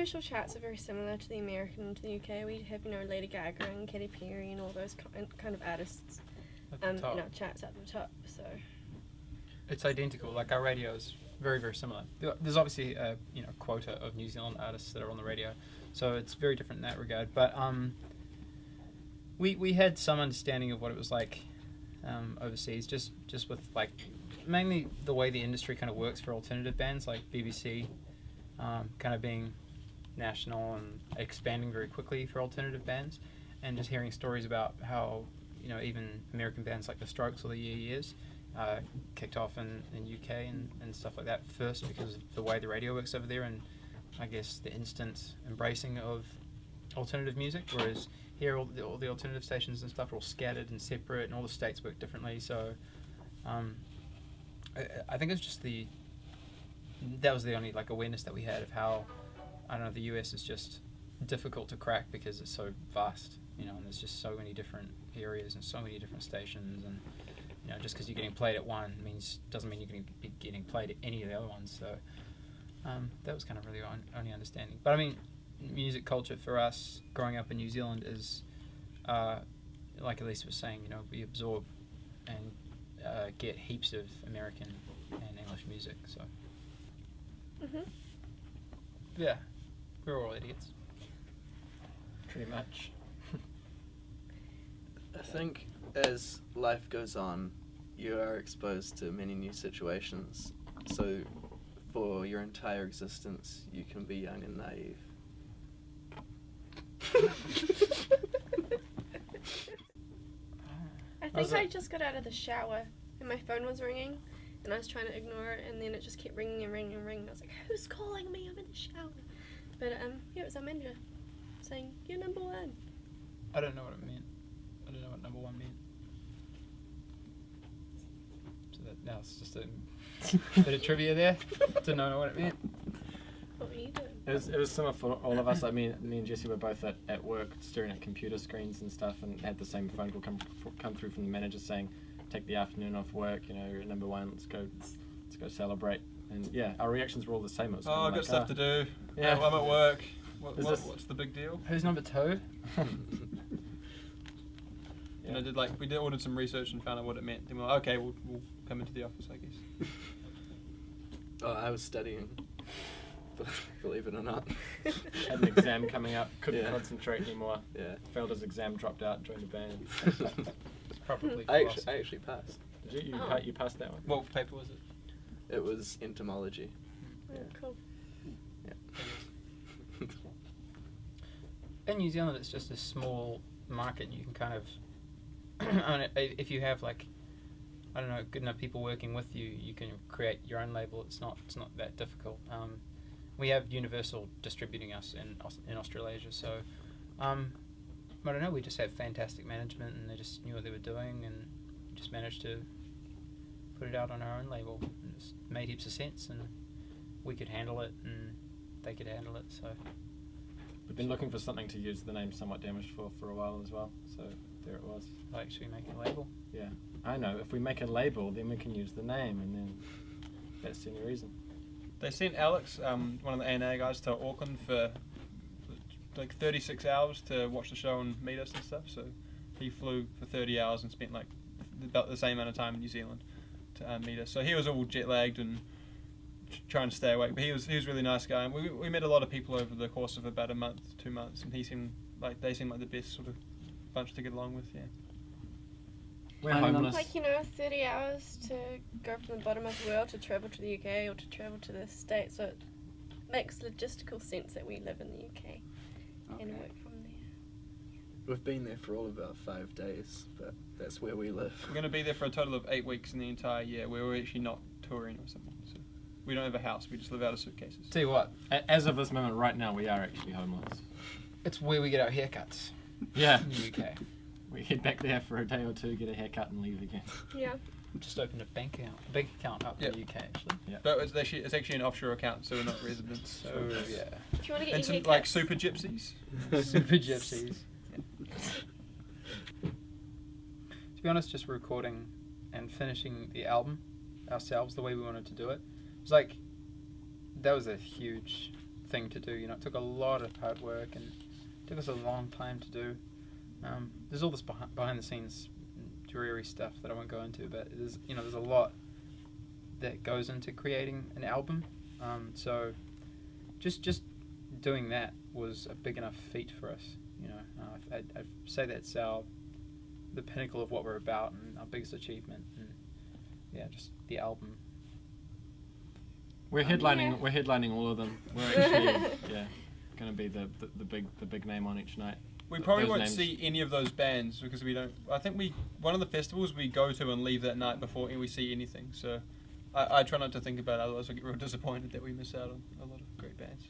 commercial charts are very similar to the American and to the UK. We have, Lady Gaga and Katy Perry and all those kind of artists in our charts at the top. So it's identical. Like, our radio is very, very similar. There's obviously a quota of New Zealand artists that are on the radio, so it's very different in that regard. But we had some understanding of what it was like overseas, just with like mainly the way the industry kind of works for alternative bands, like BBC, kind of being national and expanding very quickly for alternative bands, and just hearing stories about how even American bands like the Strokes or the Years kicked off in UK and stuff like that first because of the way the radio works over there, and I guess the instant embracing of alternative music, whereas here all the alternative stations and stuff are all scattered and separate, and all the states work differently. So I think it's just that was the only like awareness that we had of how, I don't know, the US is just difficult to crack because it's so vast, and there's just so many different areas and so many different stations, and just because you're getting played at one doesn't mean you're going to be getting played at any of the other ones. So that was kind of really only understanding. But I mean, music culture for us growing up in New Zealand is like Elise was saying, we absorb and get heaps of American and English music. So yeah, we're all idiots, pretty much. I think as life goes on, you are exposed to many new situations. So for your entire existence, you can be young and naive. I think I just got out of the shower and my phone was ringing and I was trying to ignore it, and then it just kept ringing and ringing and ringing. I was like, who's calling me? I'm in the shower. But it was our manager saying, you're number one. I don't know what it meant. I don't know what number one meant. So that now it's just a bit of trivia there. Didn't know what it meant. What were you doing? It was similar for all of us. Like me and Jesse were both at work staring at computer screens and stuff, and had the same phone call come through from the manager saying, take the afternoon off work, you're number one, let's go celebrate. And yeah, our reactions were all the same. It was I've got stuff to do. Yeah. I'm at work. What's the big deal? Who's number two? Yeah. We ordered some research and found out what it meant. Then we're like, okay, we'll come into the office, I guess. Oh, I was studying. Believe it or not. Had an exam coming up, couldn't concentrate anymore. Yeah. Failed his exam, dropped out, joined the band. Probably. I actually passed. Did you? You passed that one? What paper was it? It was entomology. Oh, cool. Yeah. In New Zealand, it's just a small market. You can kind of, if you have good enough people working with you, you can create your own label. It's not that difficult. We have Universal distributing us in Australasia, so I don't know. We just have fantastic management, and they just knew what they were doing, and just managed to put it out on our own label. And it made heaps of sense, and we could handle it, and they could handle it. So we've been looking for something to use the name Somewhat Damaged for a while as well. So there it was. Like, should we make a label? Yeah, I know. If we make a label, then we can use the name, and then that's the only reason. They sent Alex, one of the A&A guys, to Auckland for like 36 hours to watch the show and meet us and stuff. So he flew for 30 hours and spent like about the same amount of time in New Zealand to meet us. So he was all jet lagged and trying to stay awake. But he was a really nice guy. And we met a lot of people over the course of about a month, 2 months, and they seemed like the best sort of bunch to get along with. Yeah. We're homeless. 30 hours to go from the bottom of the world to travel to the UK or to travel to the States, so it makes logistical sense that we live in the UK and work from there. We've been there for all about 5 days, but that's where we live. We're going to be there for a total of 8 weeks in the entire year, where we're actually not touring or something. So we don't have a house, we just live out of suitcases. Tell you what, as of this moment right now, we are actually homeless. It's where we get our haircuts. Yeah. In the UK. We head back there for a day or two, get a haircut, and leave again. Yeah. Just opened a bank account up in the UK, actually. Yeah. But it's actually an offshore account, so we're not residents. So yeah. If you want to get and your some like super gypsies. Super gypsies. To be honest, just recording and finishing the album ourselves the way we wanted to do it. It was like, that was a huge thing to do. You know, it took a lot of hard work and it took us a long time to do. There's all this behind the scenes dreary stuff that I won't go into, but there's a lot that goes into creating an album. So just doing that was a big enough feat for us. You know, I'd say that's the pinnacle of what we're about and our biggest achievement. And yeah, just the album. We're headlining. We're headlining all of them. We're actually going to be the big name on each night. We probably Those won't names. see any of those bands because we don't. I think one of the festivals we go to and leave that night before we see anything. So I try not to think about it, otherwise I get real disappointed that we miss out on a lot of great bands.